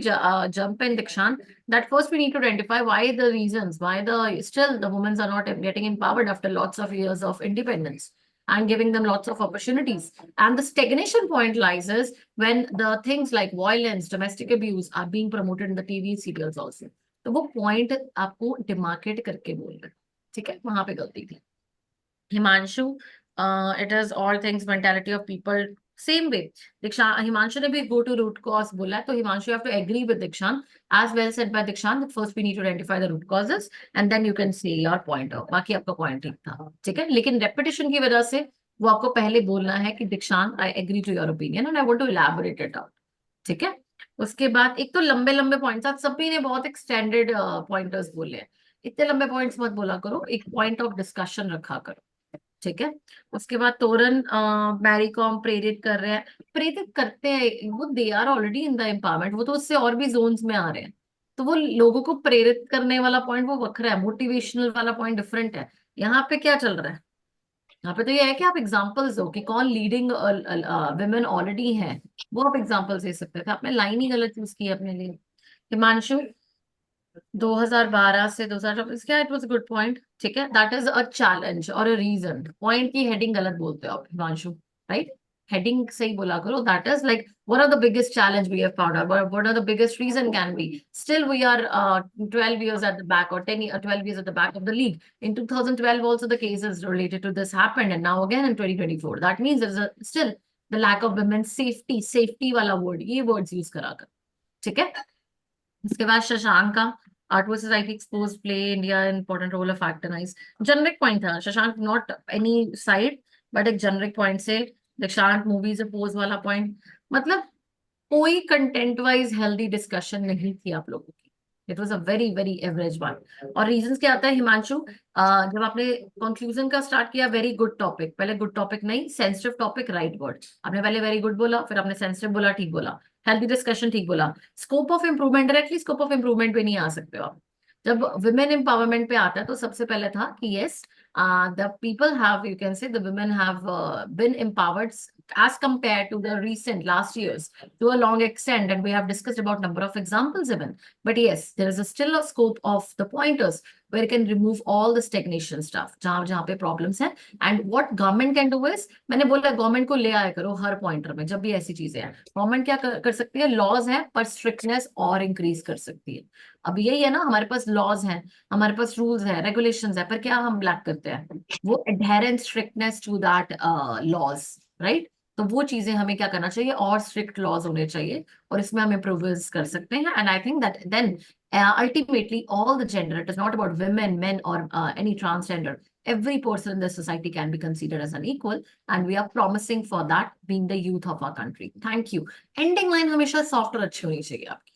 jump in, Dikshant, that first we need to identify why the reasons, why the still the women are not getting empowered after lots of years of independence and giving them lots of opportunities. And the stagnation point lies is when the things like violence, domestic abuse are being promoted in the TV serials also. तो वो point आपको demarcate करके बोल रहे हैं। ठीक है, वहां पे गलती थी। Himanshu, it is all things mentality of people, same way. दीक्षांत, हिमांशु ने भी गो टू रूट कॉज बोला है, तो Himanshu have to agree with Dikshant, as well said by Dikshant, first we need to identify the root causes and then you can say your point out. बाकी आपका point ठीक था। ठीक है, लेकिन रेपिटेशन की वजह से वो आपको पहले बोलना है कि Dikshant, I agree to your opinion and I want to elaborate it out. ठीक है, उसके बाद एक तो लंबे लंबे पॉइंट्स, आज सभी ने बहुत एक्सटेंडेड पॉइंटर्स बोले हैं। इतने लंबे पॉइंट्स मत बोला करो, एक पॉइंट ऑफ डिस्कशन रखा करो। ठीक है, उसके बाद तोरन, मैरी कॉम प्रेरित कर रहे हैं, प्रेरित करते हैं वो, they are already in the empowerment, वो तो उससे और भी जोन्स में आ रहे हैं। तो वो लोगों को प्रेरित करने वाला पॉइंट वो वखरा है, मोटिवेशनल वाला पॉइंट डिफरेंट है। यहाँ पे क्या चल रहा है, यहाँ पे तो ये है कि आप एग्जाम्पल्स दो कि कौन लीडिंग वुमेन ऑलरेडी है, वो आप एग्जाम्पल्स दे सकते थे। आपने लाइन ही गलत चूज की है अपने लिए। हिमांशु, 2012 से 2024 क्या, इट वाज गुड पॉइंट। ठीक है, दैट इज अ चैलेंज और अ रीजन। पॉइंट की हेडिंग गलत बोलते हो आप हिमांशु, राइट? हेडिंग सही बोला करो. That is like one of the biggest challenge we have found out. What are the biggest reason can be? Still, we are 12 years at the back or 12 years at the back of the league. In 2012, also the cases related to this happened, and now again in 2024. That means there's still the lack of women's safety. Safety वाला word, ये words use करा कर. ठीक है? इसके बाद शशांक का art versus IT expose play India important role of एक्टनाइज. जनरिक पॉइंट था Shashank, not any side but एक जनरिक पॉइंट से. दीक्षांत मूवीज अपोज वाला पॉइंट, मतलब कोई कंटेंट वाइज हेल्दी डिस्कशन नहीं थी आप लोगों की. It was a very very average one. और रीजंस क्या आता है हिमांशु, जब आपने कंक्लूजन का स्टार्ट किया, वेरी गुड टॉपिक, पहले गुड टॉपिक नहीं, सेंसिटिव टॉपिक, राइट वर्ड. आपने पहले वेरी गुड बोला, फिर आपने सेंसिटिव बोला, ठीक बोला. हेल्दी डिस्कशन, ठीक बोला. Scope of improvement, directly scope of improvement पे नहीं आ सकते हो आप. जब विमेन एम्पावरमेंट पे आता है तो सबसे पहले था कि yes the people have, you can say the women have been empowered as compared to the recent last years to a long extent, and we have discussed about number of examples even. But yes, there is still a scope of the pointers where you can remove all the stagnation stuff जहाँ पे problems हैं. And what government can do is, मैंने बोला government को ले आया करो हर pointer में जब भी ऐसी चीजें हैं. गवर्नमेंट क्या कर सकती है, लॉज है पर स्ट्रिक्टनेस और इंक्रीज कर सकती है. अब यही है ना, हमारे पास लॉज हैं, हमारे पास रूल्स है, रेगुलेशंस है, पर क्या हम लैक करते हैं, वो adherence, strictness to that laws, right. तो वो चीजें हमें क्या करना चाहिए, और स्ट्रिक्ट लॉज होने चाहिए, और इसमें हम इम्प्रूव्स कर सकते हैं. And I think that then ultimately all the gender, it is not about women, men or any transgender, every person in the society can be considered as an equal, and we are promising for that, being the youth of our country. Thank you. Ending line हमेशा soft और अच्छी होनी चाहिए आपकी.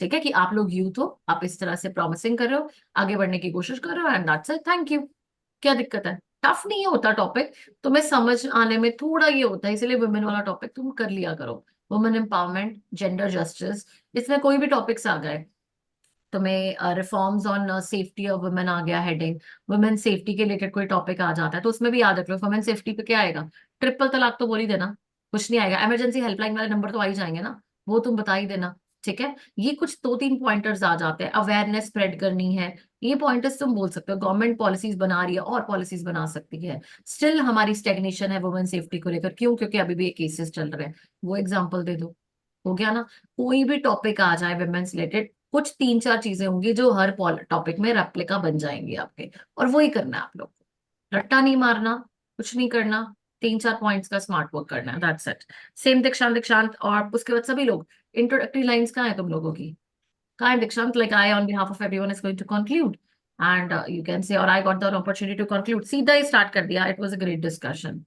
ठीक है कि आप लोग यूथ हो, आप इस तरह से प्रॉमिसिंग कर रहे हो, आगे बढ़ने की कोशिश कर रहे हो, and that's it. Thank you. क्या दिक्कत है, टफ नहीं होता टॉपिक, तुम्हें समझ आने में थोड़ा ये होता है, इसलिए वुमेन वाला टॉपिक तुम कर लिया करो. वुमेन एम्पावरमेंट, जेंडर जस्टिस, इसमें कोई भी टॉपिक्स आ गए, तुम्हें reforms on safety of women आ गया हेडिंग, वुमेन सेफ्टी के रिलेटेड कोई टॉपिक आ जाता है तो उसमें भी याद रख लो वुमेन सेफ्टी पे क्या आएगा. ट्रिपल तलाक तो बोल ही देना, कुछ नहीं आएगा. इमरजेंसी हेल्पलाइन वाले नंबर तो आ ही जाएंगे ना, वो तुम बता ही देना. ठीक है, ये कुछ 2-3 पॉइंटर्स आ जाते हैं. अवेयरनेस स्प्रेड करनी है, ये पॉइंटर्स तुम बोल सकते हो. गवर्नमेंट पॉलिसीज बना रही है और पॉलिसीज बना सकती है. स्टिल हमारी स्टेग्नेशन है वुमेन सेफ्टी को लेकर. क्यों? क्योंकि अभी भी ये केसेस चल रहे हैं. वो एग्जाम्पल दे दो, हो गया ना. कोई भी टॉपिक आ जाए वुमेन्स रिलेटेड, कुछ 3-4 चीजें होंगी जो हर टॉपिक में रेप्लिका बन जाएंगी आपके, और वही करना है आप लोग. रट्टा नहीं मारना, कुछ नहीं करना, 3-4 पॉइंट्स का स्मार्ट वर्क करना है. That's it. सेम दीक्षांत और उसके बाद सभी लोग. इंट्रोडक्टरी लाइंस कहाँ है तुम लोगों की? कहाँ है Dikshant? Like I on behalf of everyone is going to conclude, and you can say, और I got the opportunity to conclude. सीधा ही स्टार्ट कर दिया. It was a great discussion.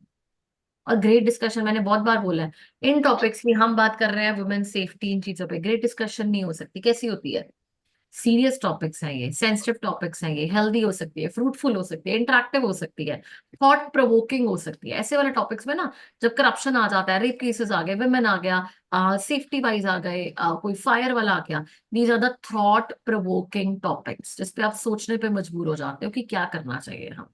और ग्रेट डिस्कशन मैंने बहुत बार बोला है, इन टॉपिक्स की हम बात कर रहे हैं, वुमेन सेफ्टी, इन चीजों पे ग्रेट डिस्कशन नहीं हो सकती. कैसी होती है? सीरियस टॉपिक्स हैं ये, सेंसिटिव टॉपिक्स हैं ये, हेल्दी हो सकती है, फ्रूटफुल हो सकती है, इंटरेक्टिव हो सकती है, थॉट प्रोवोकिंग हो सकती है. ऐसे वाले टॉपिक्स में ना, जब करप्शन आ जाता है, रेप केसेस आ गए, विमेन आ गया, सेफ्टी वाइज आ गए, कोई फायर वाला आ गया, these are the thought provoking topics जिसपे आप सोचने पे मजबूर हो जाते हो कि क्या करना चाहिए हम.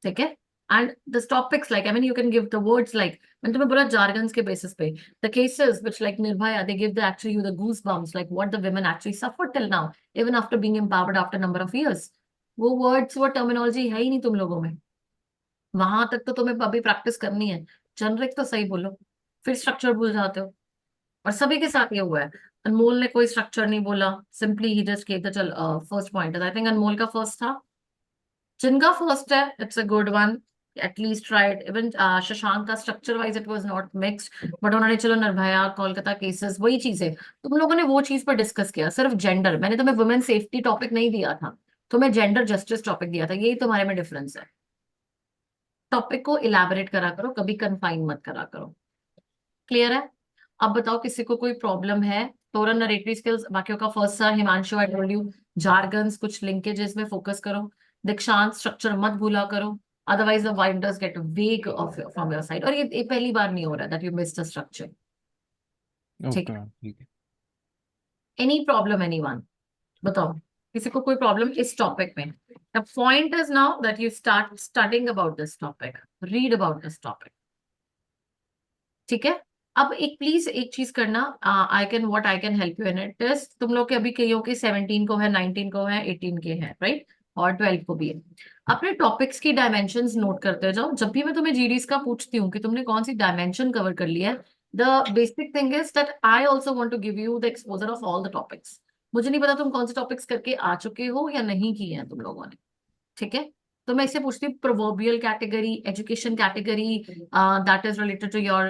ठीक है. And the topics, like, I mean, you can give the words like, मैंने तुम्हें बोला jargons के basis पे, the cases which like Nirbhaya, they give actually you the goosebumps, like what the women actually suffered till now, even after being empowered after number of years. वो words, वो terminology है ही नहीं तुम लोगों में. वहां तक तो तुम्हें अभी प्रैक्टिस करनी है. जनरिक तो सही बोलो, फिर स्ट्रक्चर भूल जाते हो. और सभी के साथ ये हुआ है. अनमोल ने कोई स्ट्रक्चर नहीं बोला, सिंपली ही जस्ट gave the चल first point. I think Anmol का फर्स्ट था, जिनका फर्स्ट है, it's a good one. At least try it. Even Shashank का structure wise it was not mixed, but उन्होंने चलो निर्भया, कोलकाता केसेस, वही चीजें तुम लोगों ने वो चीज पर डिस्कस किया. सिर्फ जेंडर, मैंने तुम्हें वुमेन सेफ्टी टॉपिक नहीं दिया था, तुम्हें जेंडर जस्टिस टॉपिक दिया था. यही तुम्हारे में डिफरेंस है. टॉपिक को इलैबोरेट करा करो, कभी कन्फाइन मत करा करो. क्लियर है? अब बताओ किसी को कोई प्रॉब्लम है? तोरण नरेटरी स्किल्स बाकियों का फर्स्ट था. Himanshu, I told you, jargons, कुछ लिंकेजेस में फोकस करो. दीक्षांत, स्ट्रक्चर मत भूला करो, otherwise the winders get vague from your side. और ये पहली बार नहीं हो रहा that you missed a structure. ठीक है. ठीक है. Any problem anyone? बताओ किसी को कोई प्रॉब्लम इस टॉपिक में? The point is now that you start studying about this topic, read about this topic. ठीक है. अब एक प्लीज एक चीज करना, what I can help you in it is, तुम लोग के अभी कईयों के 17 को है, 19 को है, 18 के हैं, राइट? और 12 को भी है। अपने टॉपिक्स की डायमेंशंस नोट करते जाओ। जब भी मैं तुम्हें जीडीज का पूछती हूँ कि तुमने कौन सी डायमेंशन कवर कर लिया है, the basic thing is that I also want to give you the exposure of all the topics. मुझे नहीं पता तुम कौन से टॉपिक्स करके आ चुके हो या नहीं किए हैं तुम लोगों ने, ठीक है। तो मैं इससे पूछती हूँ proverbial category, education category, that is related to your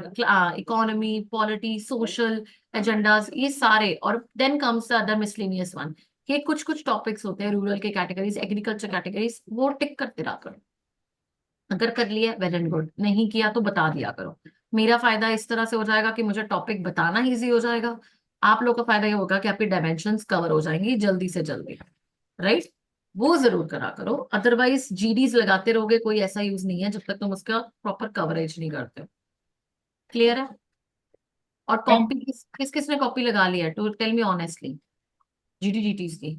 economy, polity, social agendas, ये सारे। और then comes the other miscellaneous one, कि कुछ कुछ टॉपिक्स होते हैं रूरल के कैटेगरीज, एग्रीकल्चर कैटेगरीज, वो टिक करते रहा करो। अगर कर लिया वेल एंड गुड, नहीं किया तो बता दिया करो। मेरा फायदा इस तरह से हो जाएगा कि मुझे टॉपिक बताना इजी हो जाएगा, आप लोग का फायदा ये होगा कि आपकी डायमेंशंस कवर हो जाएंगी जल्दी से जल्दी, राइट। वो जरूर करा करो, अदरवाइज जीडीज लगाते रहोगे कोई ऐसा यूज नहीं है जब तक तुम उसका प्रॉपर कवरेज नहीं करते हो। क्लियर है? और कॉपी किस किसने कॉपी लगा लिया है, टू टेल मी ऑनेस्टली, जीडीजीटीज की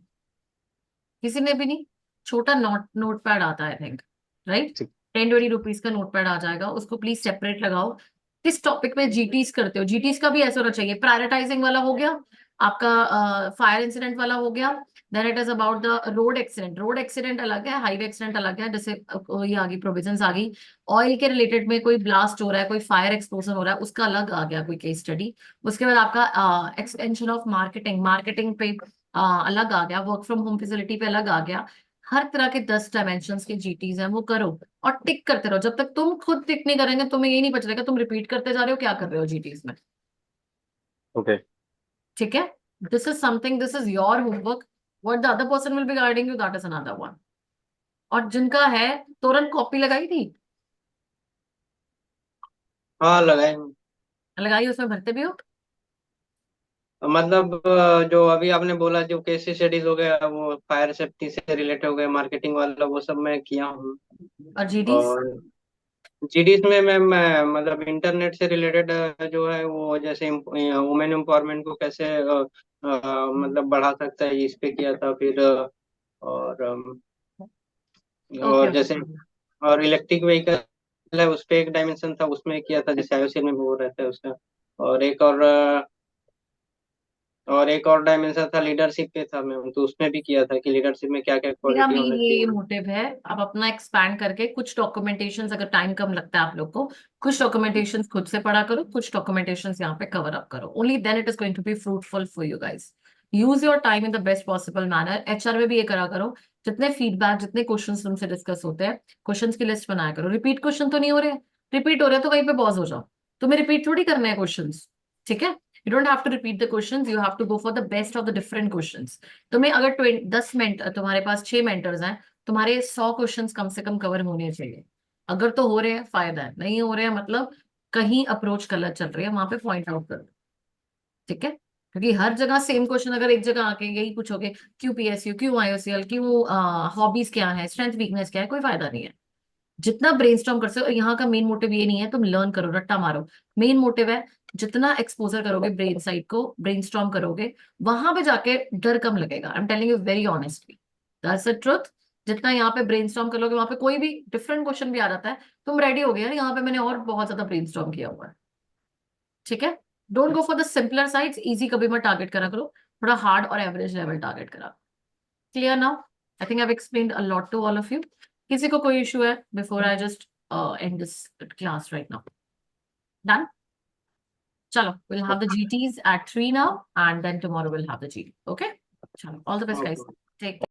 किसी ने भी नहीं? छोटा नोट पैड आता है, आई थिंक, राइट, 10-20 रुपीज का नोट पैड आ जाएगा, उसको प्लीज सेपरेट लगाओ। किस टॉपिक में जीटीज करते हो? जीटीज का भी ऐसा होना चाहिए, प्रायोरिटाइजिंग वाला हो गया आपका, फायर इंसिडेंट वाला हो गया, then it is about the road accident. Road accident अलग है, हाईवे एक्सीडेंट अलग है। जैसे ये आ गई प्रोविजंस आ गई, ऑयल के रिलेटेड में कोई ब्लास्ट हो रहा है, कोई फायर एक्सप्लोजन हो रहा है, उसका अलग आ गया कोई केस स्टडी। उसके बाद आपका एक्सटेंशन ऑफ मार्केटिंग, मार्केटिंग पे अलग आ गया, वर्क फ्रॉम होम फैसिलिटी पे अलग आ गया। हर तरह के 10 डायमेंशंस के जीटीज हैं, वो करो और टिक करते रहो। जब तक तुम खुद टिक नहीं करेंगे तुम्हें यही नहीं बच रहेगा तुम रिपीट करते जा रहे हो क्या कर रहे हो जीटीज में, Okay. ठीक है। This is something, this is your homework, what the other person will be guiding you, that is another one. और जिनका है तुरंत कॉपी लगाई थी, हाँ लगाए। लगाई, उसमें भरते भी हो? मतलब जो अभी आपने बोला, जो केस स्टडीज हो गया, वो फायर सेफ्टी से रिलेटेड हो गया, मार्केटिंग वाला, वो सब मैं किया हूँ। और जीडीज? और जीडीज में मैं मतलब इंटरनेट से रिलेटेड जो है, वो जैसे वुमेन एम्पावरमेंट को कैसे मतलब बढ़ा सकता है, इस पे किया था। फिर और ओके और जैसे और इलेक्ट्रिक व्हीकल है, उस पे एक डायमेंशन था, उसमें किया था, जैसे आईओसी में वो रहता है उसका। और एक और डायमेंशन था, लीडरशिप पे था मैम, तो उसमें भी किया था कि लीडरशिप में क्या क्या मेरा क्वालिटी मेन होना ये चाहिए। मोटिव है, आप अपना एक्सपैंड करके कुछ डॉक्यूमेंटेशन, अगर टाइम कम लगता है आप लोग को, कुछ डॉक्यूमेंटेशन खुद से पढ़ा करो, कुछ डॉक्यूमेंटेशन यहाँ पे कवर अप करो। Only then it is going to be fruitful for you guys. Use your time in the best possible manner. HR में भी ये करा करो, जितने फीडबैक, जितने क्वेश्चन तुमसे डिस्कस होते हैं, क्वेश्चन की लिस्ट बनाया करो। रिपीट क्वेश्चन तो नहीं हो रहे, रिपीट हो रहे तो वहीं पे पॉज हो जाओ। तुम्हें रिपीट थोड़ी करना है क्वेश्चन, ठीक है। You don't have to repeat the questions, you have to go for the best of the different questions. तुम्हें अगर 10 मिनट, तुम्हारे पास 6 मेंटर्स हैं, तुम्हारे 100 क्वेश्चंस कम से कम कवर होने चाहिए। अगर तो हो रहे हैं फायदा है, नहीं हो रहे हैं मतलब कहीं अप्रोच गलत चल रही है, वहां पे पॉइंट आउट कर दो, ठीक है। क्योंकि हर जगह सेम क्वेश्चन अगर एक जगह आके यही पूछोगे, क्यों पीएसयू, क्यों आईओसीएल, क्यों हॉबीज क्या है, स्ट्रेंथ वीकनेस क्या है, कोई फायदा नहीं है। जितना ब्रेनस्टॉर्म कर सकते हो, यहाँ का मेन मोटिव ये नहीं है तुम लर्न करो, रट्टा मारो। मेन मोटिव है जितना एक्सपोजर करोगे ब्रेन साइड को, ब्रेनस्टॉर्म करोगे, वहां पे जाके डर कम लगेगा। I am telling you very honestly, that's the truth. जितना यहाँ पे ब्रेनस्टॉर्म करोगे, वहां पे कोई भी डिफरेंट क्वेश्चन भी आ जाता है, तुम रेडी हो गए यार, यहाँ पे मैंने और बहुत ज्यादा ब्रेनस्टॉर्म किया हुआ है, ठीक है। Don't go for the simpler sides, easy कभी मत टारगेट करा करो, थोड़ा हार्ड और एवरेज लेवल टारगेट करा। Clear now? I think I have explained a lot to all of you. किसी को कोई इशू है before I just end this class right now? Done? Chalo, we'll have the GTs at 3 now, and then tomorrow we'll have the GT. Okay? Chalo, all the best, guys. Okay. Take care.